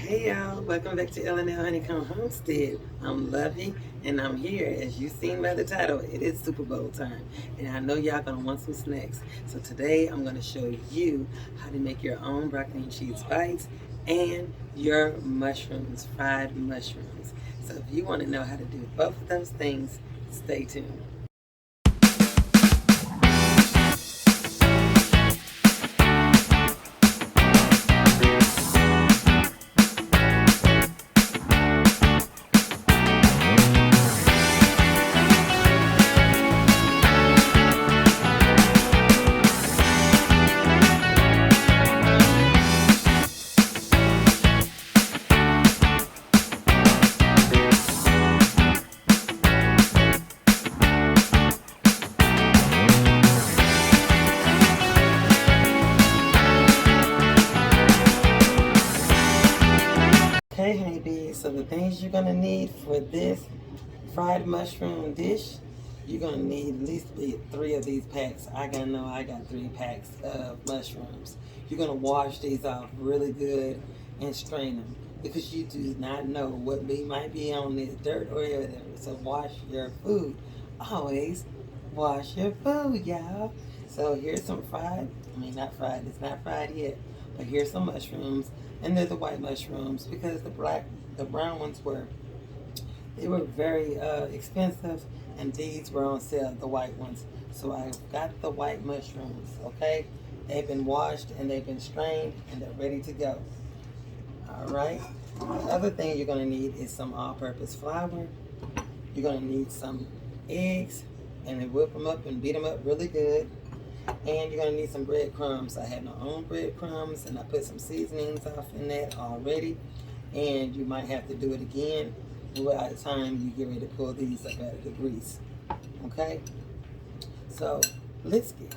Hey y'all, welcome back to L&L Honeycomb Homestead. I'm Lovey and I'm here. As you've seen by the title, it is Super Bowl time. And I know y'all gonna want some snacks. So today I'm gonna show you how to make your own broccoli and cheese bites and your mushrooms, fried mushrooms. So if you wanna know how to do both of those things, stay tuned. Okay, honeybees, so the things you're gonna need for this fried mushroom dish, you're gonna need at least three of these packs. I got 3 packs of mushrooms. You're gonna wash these off really good and strain them because you do not know what might be on this dirt or whatever. So wash your food. Always wash your food, y'all. So here's some not fried, it's not fried yet, but here's some mushrooms, and they're the white mushrooms because the brown ones they were very expensive, and these were on sale, the white ones. So I got the white mushrooms, okay? They've been washed and they've been strained and they're ready to go. All right. The other thing you're gonna need is some all-purpose flour. You're gonna need some eggs, and then whip them up and beat them up really good. And you're gonna need some breadcrumbs. I have my own breadcrumbs, and I put some seasonings off in that already. And you might have to do it again by the time you get ready to pull these up out of the grease. Okay? So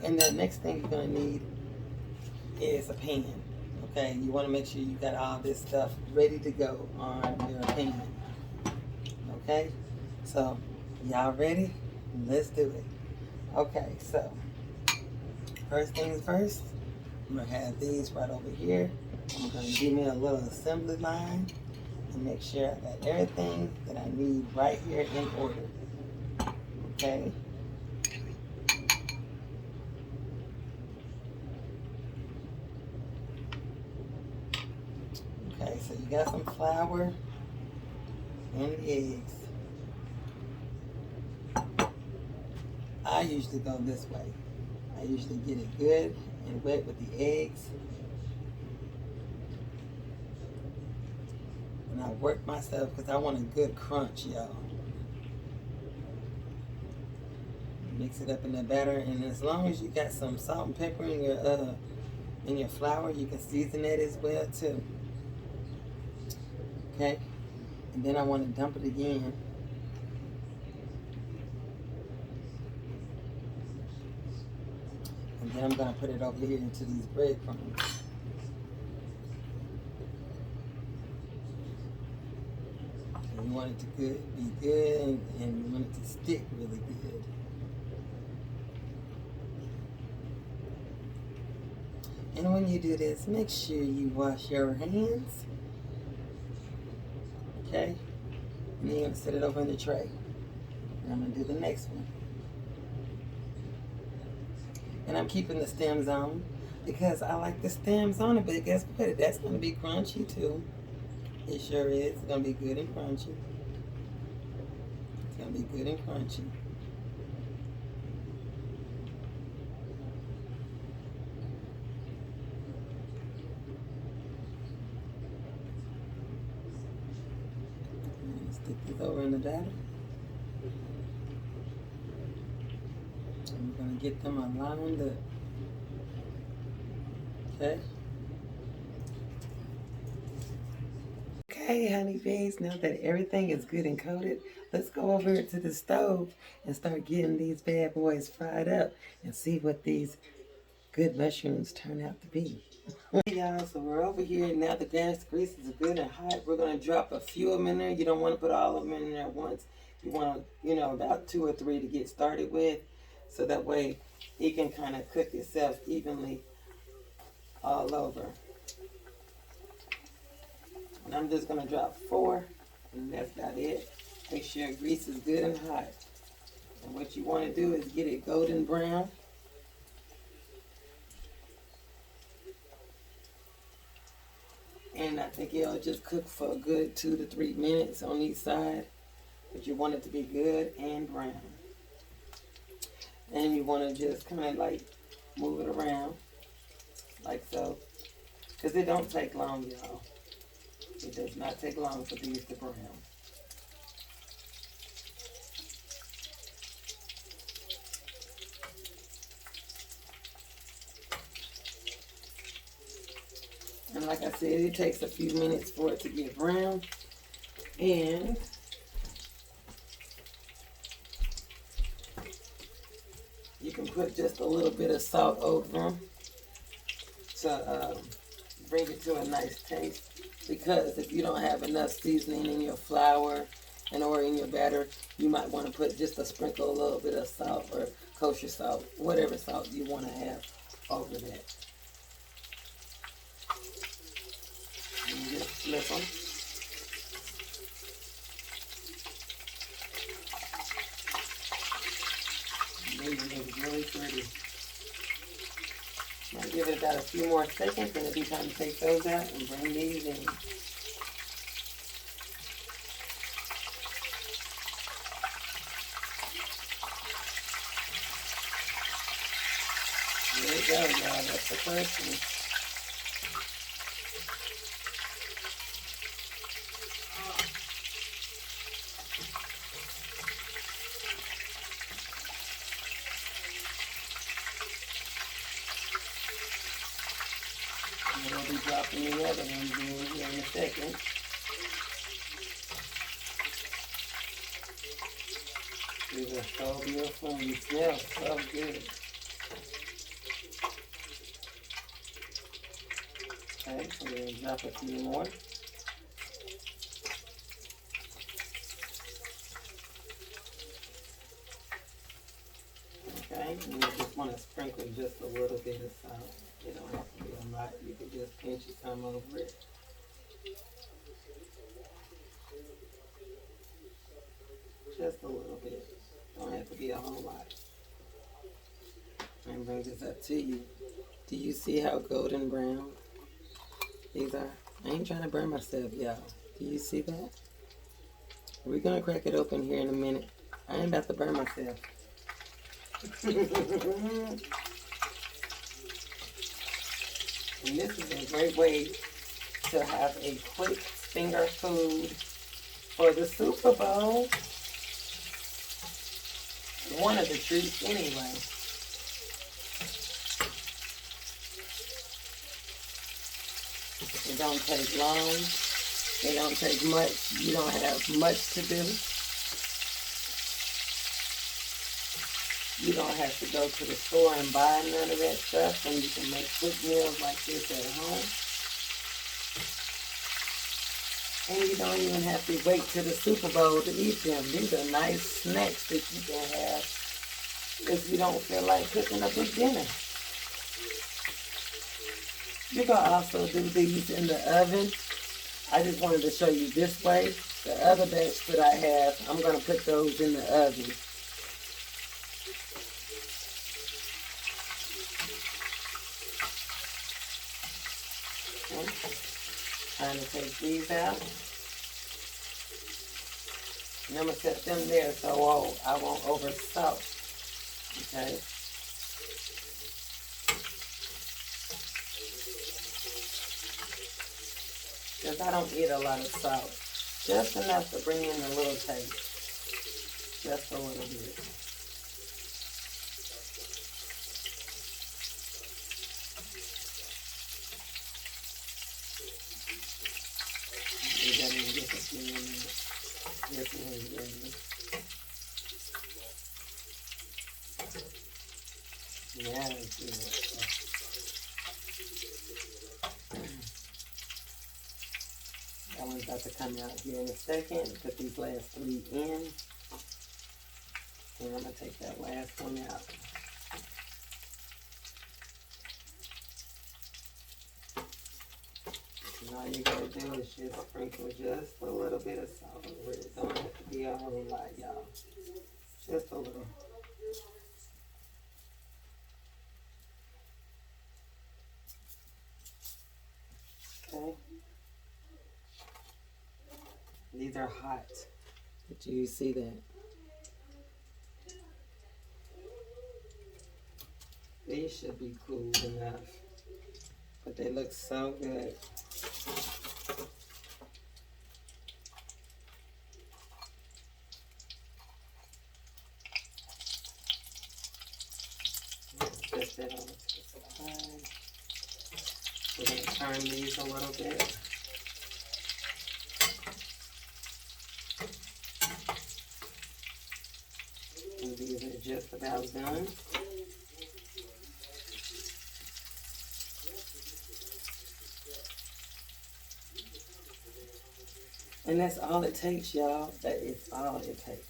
and the next thing you're gonna need is a pan. Okay, you want to make sure you got all this stuff ready to go on your pan. Okay, so y'all ready? Let's do it. Okay, so first things first, I'm gonna have these right over here. I'm gonna give me a little assembly line and make sure I got everything that I need right here in order. Okay. Okay, so you got some flour and eggs. I usually go this way. I usually get it good and wet with the eggs. And I work myself because I want a good crunch, y'all. Mix it up in the batter, and as long as you got some salt and pepper in your flour, you can season that as well too. Okay? And then I want to dump it again. And then I'm going to put it over here into these breadcrumbs. And you want it to be good, and you want it to stick really good. And when you do this, make sure you wash your hands. Okay? And then you're going to set it over in the tray. And I'm going to do the next one. And I'm keeping the stems on because I like the stems on it, but guess what? That's going to be crunchy too. It sure is. It's going to be good and crunchy. It's going to be good and crunchy. Stick this over in the batter. And we're going to get them aligned up. Okay? Okay, honeybees, now that everything is good and coated, let's go over to the stove and start getting these bad boys fried up and see what these good mushrooms turn out to be. Hey y'all, so we're over here now. The gas grease is good and hot. We're going to drop a few of them in there. You don't want to put all of them in there at once. You want to, about 2 or 3 to get started with, so that way it can kind of cook itself evenly all over. And I'm just going to drop 4, and that's about it. Make sure your grease is good and hot. And what you want to do is get it golden brown. And I think it'll just cook for a good 2 to 3 minutes on each side. But you want it to be good and brown. And you want to just kind of like move it around like so. Because it don't take long, y'all. It does not take long for these to brown. And like I said, it takes a few minutes for it to get brown. And you can put just a little bit of salt over them to bring it to a nice taste. Because if you don't have enough seasoning in your flour and or in your batter, you might want to put just a sprinkle, a little bit of salt or kosher salt, whatever salt you want to have over that. And just flip them. They look really pretty. Might give it about a few more seconds, and it'll be time to take those out and bring these in. There you go, y'all. That's the first one. And we'll be dropping the other ones in here in a second. These are so beautiful and you smell so good. Okay, so we're going to drop a few more. Okay, and you just want to sprinkle just a little bit of salt. You don't have to be a lot. You can just pinch some over it. Just a little bit. Don't have to be a whole lot. And bring this up to you. Do you see how golden brown these are? I ain't trying to burn myself, y'all. Do you see that? We're going to crack it open here in a minute. I ain't about to burn myself. And this is a great way to have a quick finger food for the Super Bowl. One of the treats anyway. It don't take long. It don't take much. You don't have much to do. You don't have to go to the store and buy none of that stuff, and you can make quick meals like this at home. And you don't even have to wait till the Super Bowl to eat them. These are nice snacks that you can have if you don't feel like cooking a big dinner. You can also do these in the oven. I just wanted to show you this way. The other batch that I have, I'm going to put those in the oven. Trying to take these out. And I'm going to set them there so I won't over salt. Okay. Because I don't eat a lot of salt. Just enough to bring in a little taste. Just a little bit. You gotta get this in there. This one is ready. Now it's good. That one's about to come out here in a second. Put these last 3 in. And I'm going to take that last one out. And all you gotta do is just sprinkle just a little bit of salt over it. Don't have to be a whole lot, y'all. Just a little. Okay. These are hot. Did you see that? These should be cool enough. But they look so good. Let's set that over to the side. We're going to turn these a little bit. And these are just about done. And that's all it takes, y'all. That is all it takes.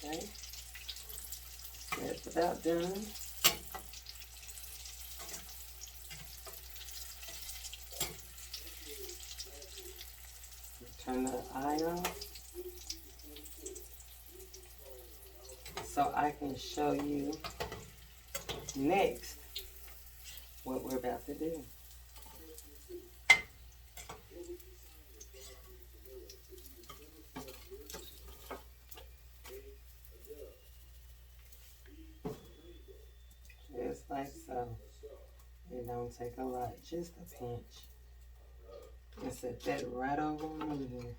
Okay. That's about done. Turn the eye off so I can show you next what we're about to do. Just like so. It don't take a lot, just a pinch. And set that right over in here.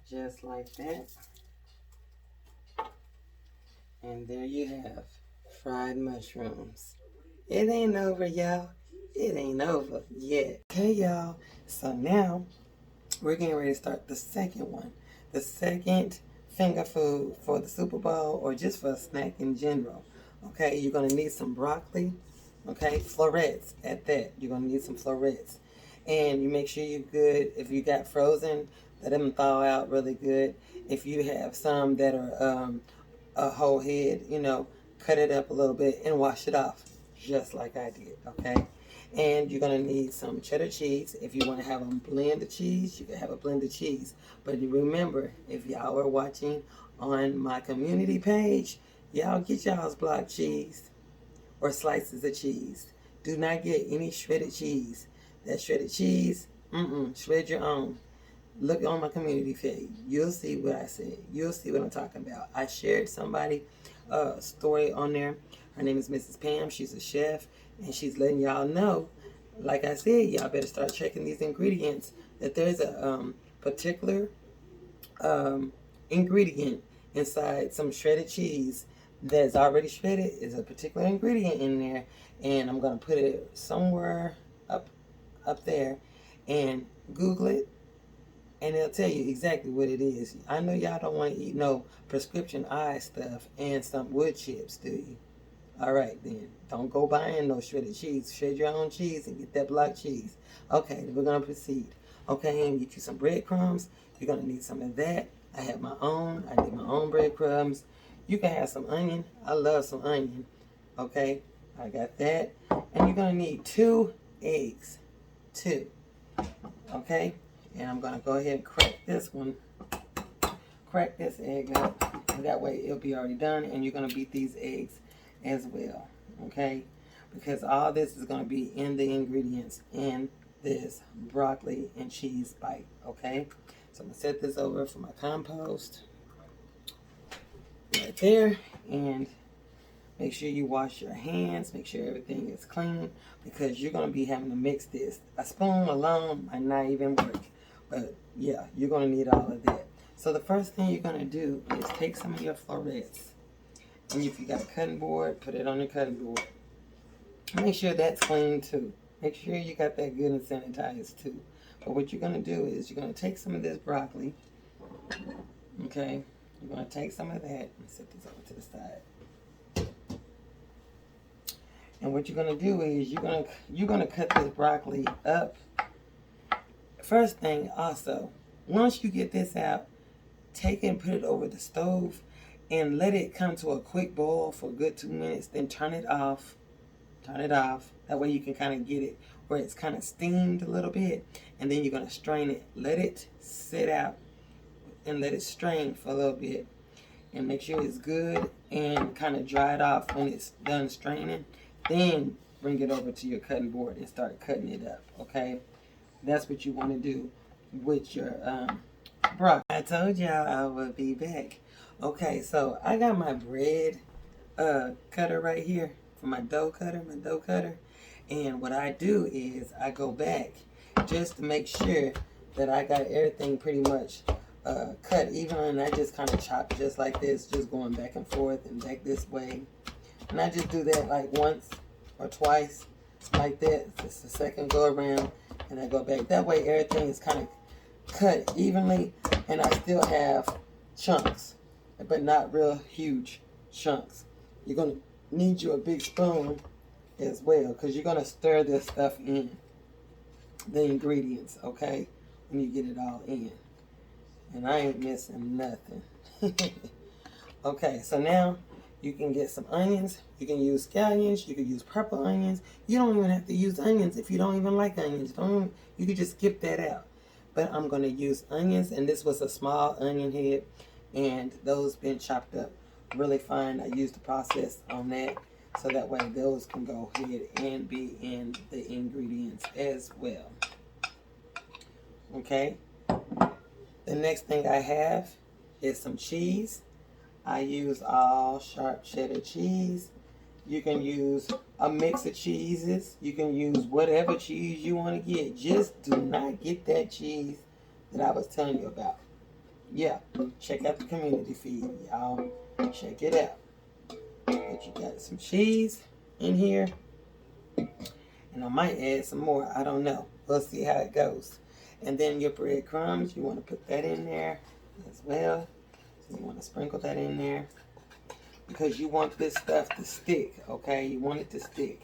Just like that. And there you have fried mushrooms. It ain't over, y'all. It ain't over yet. Okay, y'all. So now we're getting ready to start the second one. The second finger food for the Super Bowl or just for a snack in general. Okay, you're going to need some broccoli. Okay, florets at that. You're going to need some florets. And you make sure you're good. If you got frozen, let them thaw out really good. If you have some that are a whole head, you know, cut it up a little bit and wash it off, just like I did, okay? And you're going to need some cheddar cheese. If you want to have a blend of cheese, you can have a blend of cheese. But remember, if y'all are watching on my community page, y'all get y'all's block cheese or slices of cheese. Do not get any shredded cheese. That shredded cheese, shred your own. Look on my community feed. You'll see what I said. You'll see what I'm talking about. I shared somebody story on there. Her name is Mrs. Pam. She's a chef, and she's letting y'all know, like I said, y'all better start checking these ingredients, that there's a particular ingredient inside some shredded cheese that's already shredded. Is a particular ingredient in there, and I'm going to put it somewhere up there, and Google it, and it'll tell you exactly what it is. I know y'all don't want to eat no prescription eye stuff and some wood chips, do you? All right, then. Don't go buying no shredded cheese. Shred your own cheese and get that block cheese. Okay, we're going to proceed. Okay, and get you some breadcrumbs. You're going to need some of that. I have my own. I did my own breadcrumbs. You can have some onion. I love some onion. Okay, I got that. And you're going to need 2 eggs. 2. Okay, and I'm going to go ahead and crack this one. Crack this egg up. And that way it'll be already done. And you're going to beat these eggs as well. Okay, because all this is going to be in the ingredients in this broccoli and cheese bite. Okay, so I'm going to set this over for my compost right there. And make sure you wash your hands. Make sure everything is clean, because you're going to be having to mix this. A spoon alone might not even work. But yeah, you're going to need all of that. So the first thing you're going to do is take some of your florets. And if you got a cutting board, put it on your cutting board. Make sure that's clean too. Make sure you got that good and sanitized too. But what you're going to do is you're going to take some of this broccoli. Okay? You're going to take some of that and set this over to the side. And what you're gonna do is you're gonna cut this broccoli up. First thing also, once you get this out, take it and put it over the stove and let it come to a quick boil for a good 2 minutes. Then turn it off. Turn it off. That way you can kind of get it where it's kind of steamed a little bit. And then you're gonna strain it. Let it sit out and let it strain for a little bit. And make sure it's good and kind of dry it off when it's done straining. Then bring it over to your cutting board and start cutting it up, okay? That's what you want to do with your broccoli. I told y'all I would be back. Okay, so I got my bread cutter right here for my dough cutter. And what I do is I go back just to make sure that I got everything pretty much cut even, and I just kind of chop just like this, just going back and forth and back this way. And I just do that like once or twice like that. It's the second go around and I go back. That way everything is kind of cut evenly and I still have chunks, but not real huge chunks. You're going to need you a big spoon as well because you're going to stir this stuff in, the ingredients, okay, when you get it all in. And I ain't missing nothing. Okay, so now you can get some onions. You can use scallions. You can use purple onions. You don't even have to use onions if you don't even like onions. You can just skip that out. But I'm going to use onions, and this was a small onion head, and those been chopped up really fine. I used the process on that, so that way those can go ahead and be in the ingredients as well. Okay. The next thing I have is some cheese. I use all sharp cheddar cheese. You can use a mix of cheeses. You can use whatever cheese you want to get. Just do not get that cheese that I was telling you about. Yeah, check out the community feed, y'all. Check it out. But you got some cheese in here. And I might add some more. I don't know. We'll see how it goes. And then your breadcrumbs, you want to put that in there as well. So you want to sprinkle that in there because you want this stuff to stick, okay? You want it to stick,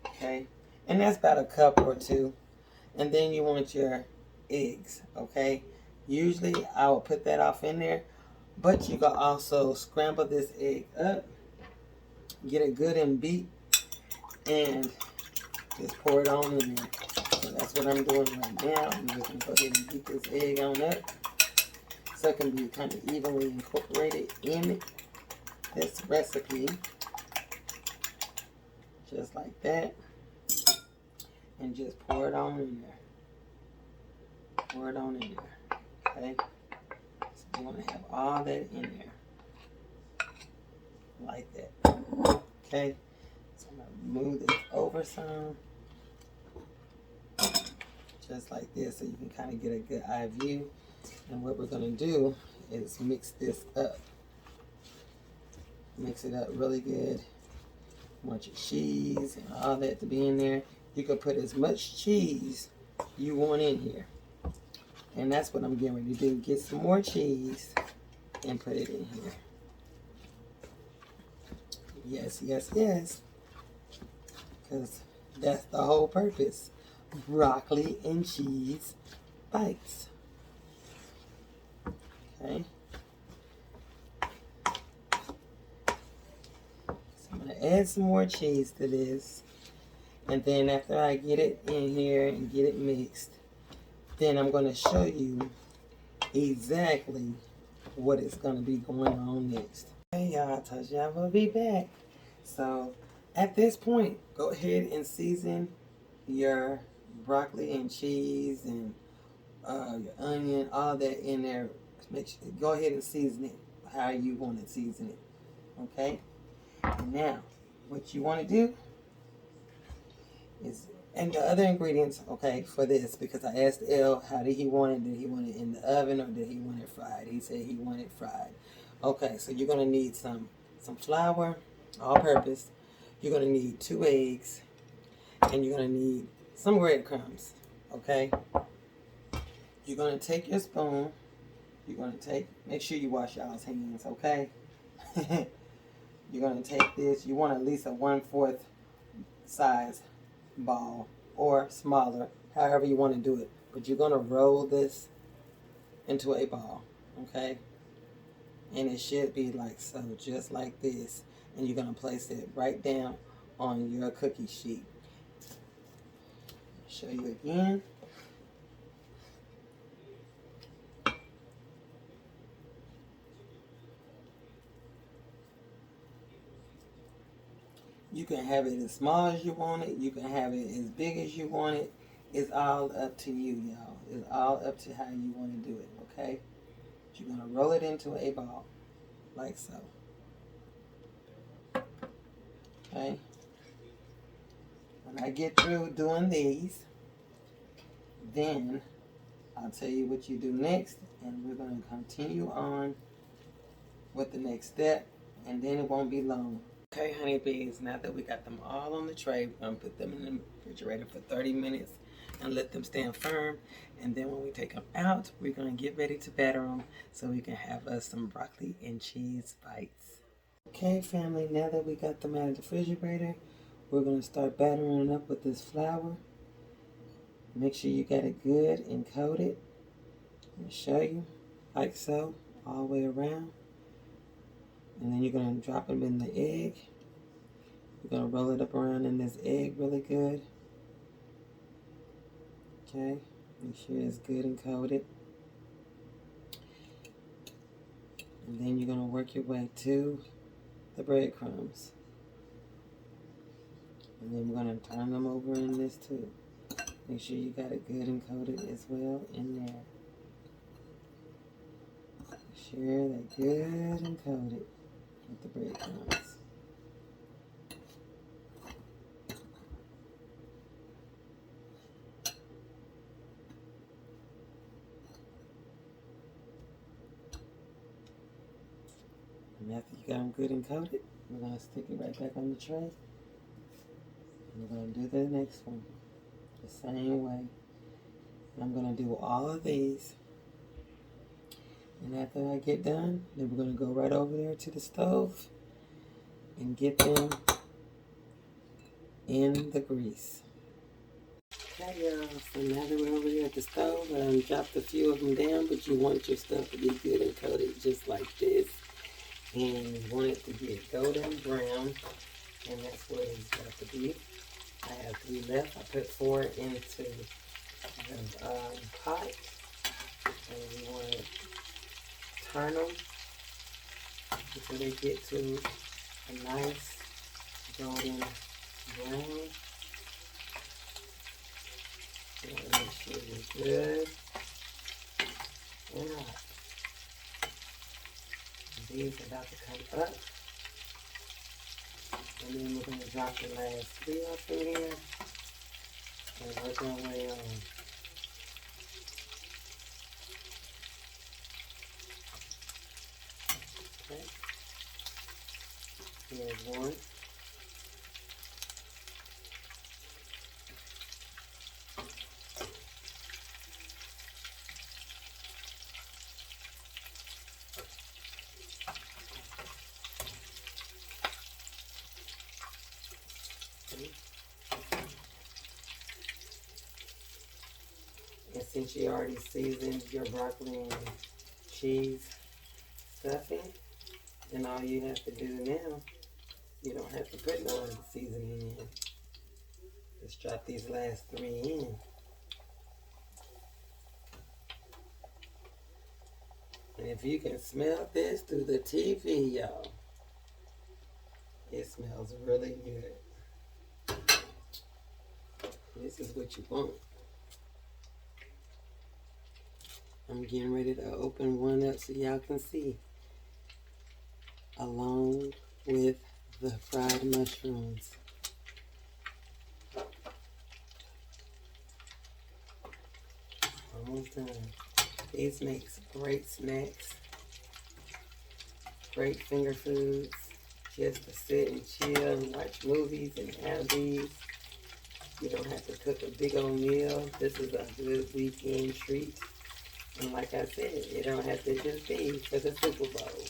okay? And that's about a cup or two. And then you want your eggs, okay? Usually I will put that off in there, but you can also scramble this egg up, get it good and beat, and just pour it on in there. So that's what I'm doing right now. I'm just going to go ahead and beat this egg on up so it can be kind of evenly incorporated in this recipe. Just like that. And just pour it on in there. Pour it on in there. Okay? So you want to have all that in there. Like that. Okay? So I'm going to move this over some. Just like this, so you can kind of get a good eye view. And what we're going to do is mix this up. Mix it up really good. You want your cheese and all that to be in there. You can put as much cheese you want in here. And that's what I'm getting ready to do. Get some more cheese and put it in here. Yes, yes, yes. Because that's the whole purpose. Broccoli and cheese bites. Okay. So I'm going to add some more cheese to this. And then after I get it in here and get it mixed, then I'm going to show you exactly what is going to be going on next. Hey y'all, I told you I will be back. So at this point, go ahead and season your broccoli and cheese and your onion, all that in there. Go ahead and season it how you want to season it. Okay? And now, what you want to do is, and the other ingredients, okay, for this, because I asked Elle how did he want it. Did he want it in the oven or did he want it fried? He said he wanted it fried. Okay, so you're going to need some flour, all purpose. You're going to need 2 eggs. And you're going to need some breadcrumbs, okay? You're going to take your spoon. You're going to make sure you wash y'all's hands, okay? You're going to take this. You want at least a 1/4 size ball or smaller, however you want to do it. But you're going to roll this into a ball, okay? And it should be like so, just like this. And you're going to place it right down on your cookie sheet. Show you again. You can have it as small as you want it. You can have it as big as you want it. It's all up to you, y'all. It's all up to how you want to do it, okay? You're going to roll it into a ball, like so. Okay? When I get through doing these, then I'll tell you what you do next, and we're going to continue on with the next step, and then it won't be long. Okay, honeybees, now that we got them all on the tray, we're going to put them in the refrigerator for 30 minutes and let them stand firm. And then when we take them out, we're going to get ready to batter them so we can have us some broccoli and cheese bites. Okay, family, now that we got them out of the refrigerator, we're going to start battering it up with this flour. Make sure you got it good and coated. I'll show you, like so, all the way around. And then you're going to drop them in the egg. You're going to roll it up around in this egg really good. Okay, make sure it's good and coated. And then you're going to work your way to the breadcrumbs. And then we're going to turn them over in this too. Make sure you got it good and coated as well in there. Make sure they're good and coated with the breadcrumbs. And after you got them good and coated, we're going to stick it right back on the tray. And we're going to do the next one the same way. And I'm going to do all of these. And after I get done, then we're going to go right over there to the stove and get them in the grease. Okay, y'all, so now that we're over here at the stove, I dropped a few of them down, but you want your stuff to be good and coated just like this. And you want it to get golden brown, and that's what it's got to be. I have 3 left. I put 4 into the pot, and we want to turn them until they get to a nice golden brown. You want to make sure you're good and hot. These are about to come up. And then we're going to drop the last 3 up in here and work our way on. Okay. Here's one. And since you already seasoned your broccoli and cheese stuffing, then all you have to do now, you don't have to put no other seasoning in. Just drop these last 3 in. And if you can smell this through the TV, y'all, it smells really good. This is what you want. I'm getting ready to open one up so y'all can see. Along with the fried mushrooms. Almost done. These make great snacks. Great finger foods. Just to sit and chill and watch movies and have these. You don't have to cook a big old meal. This is a good weekend treat. And like I said, it don't have to just be for the Super Bowl.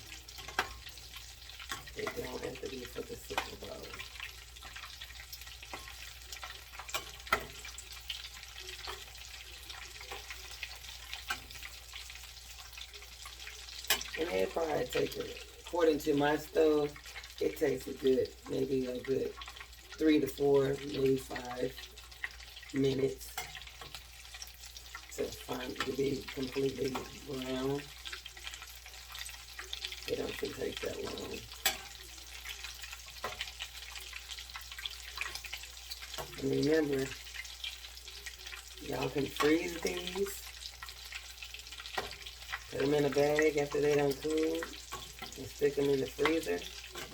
It don't have to be for the Super Bowl. it probably take, according to my stove, it takes maybe a good 3 to 4, maybe 5 minutes to be completely brown. It don't take that long. And remember, y'all can freeze these, put them in a bag after they done cool, and stick them in the freezer.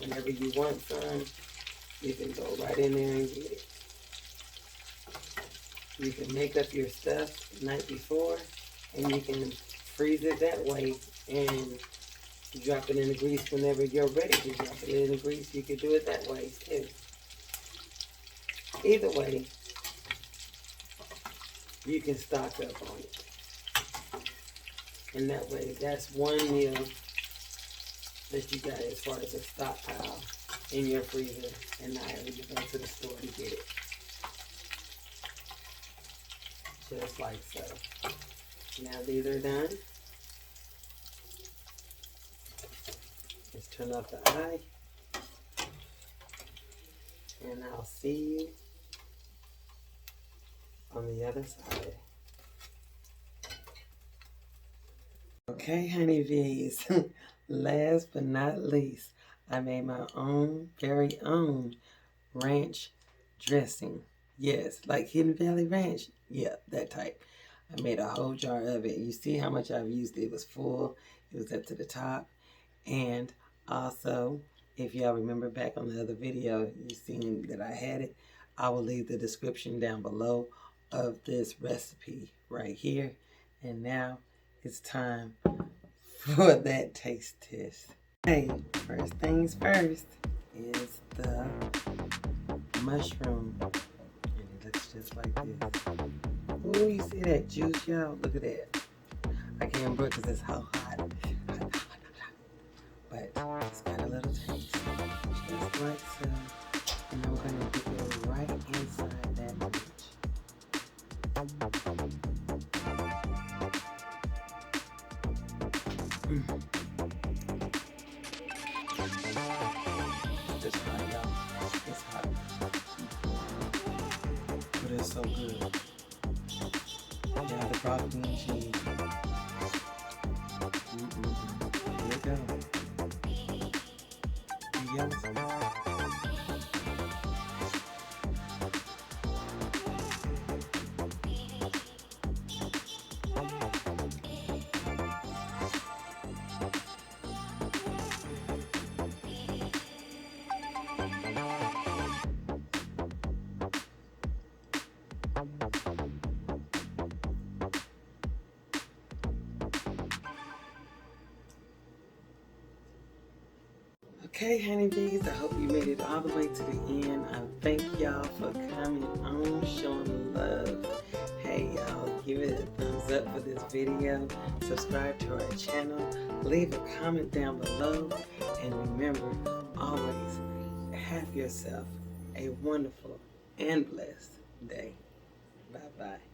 Whenever you want some, you can go right in there and get it. You can make up your stuff the night before, and you can freeze it that way and drop it in the grease whenever you're ready to drop it in the grease. You could do it that way too. Either way, you can stock up on it. And that way, that's one meal that you got as far as a stockpile in your freezer, and not having to go to the store to get it. Just like so. Now these are done. Let's turn off the eye. And I'll see you on the other side. Okay, honeybees. Last but not least, I made my own, very own ranch dressing. Yes, like Hidden Valley Ranch. Yeah, that type. I made a whole jar of it. You see how much I've used. It was full. It was up to the top. And also, if y'all remember back on the other video, you seen that I had it. I will leave the description down below of this recipe right here. And now it's time for that taste test. Hey, first things first is the mushroom. And it looks just like this. Ooh, you see that juice, y'all? Look at that. I can't break because it's how hot. But it's got a little taste. Just like so. And I'm going to dip it right inside that ranch. It's hot, y'all. It's hot. But it's so good. Yeah, the broccoli and cheese. Here it goes. Yes. Okay, honeybees, I hope you made it all the way to the end. I thank y'all for coming on, showing love. Hey, y'all, give it a thumbs up for this video. Subscribe to our channel. Leave a comment down below. And remember, always have yourself a wonderful and blessed day. Bye-bye.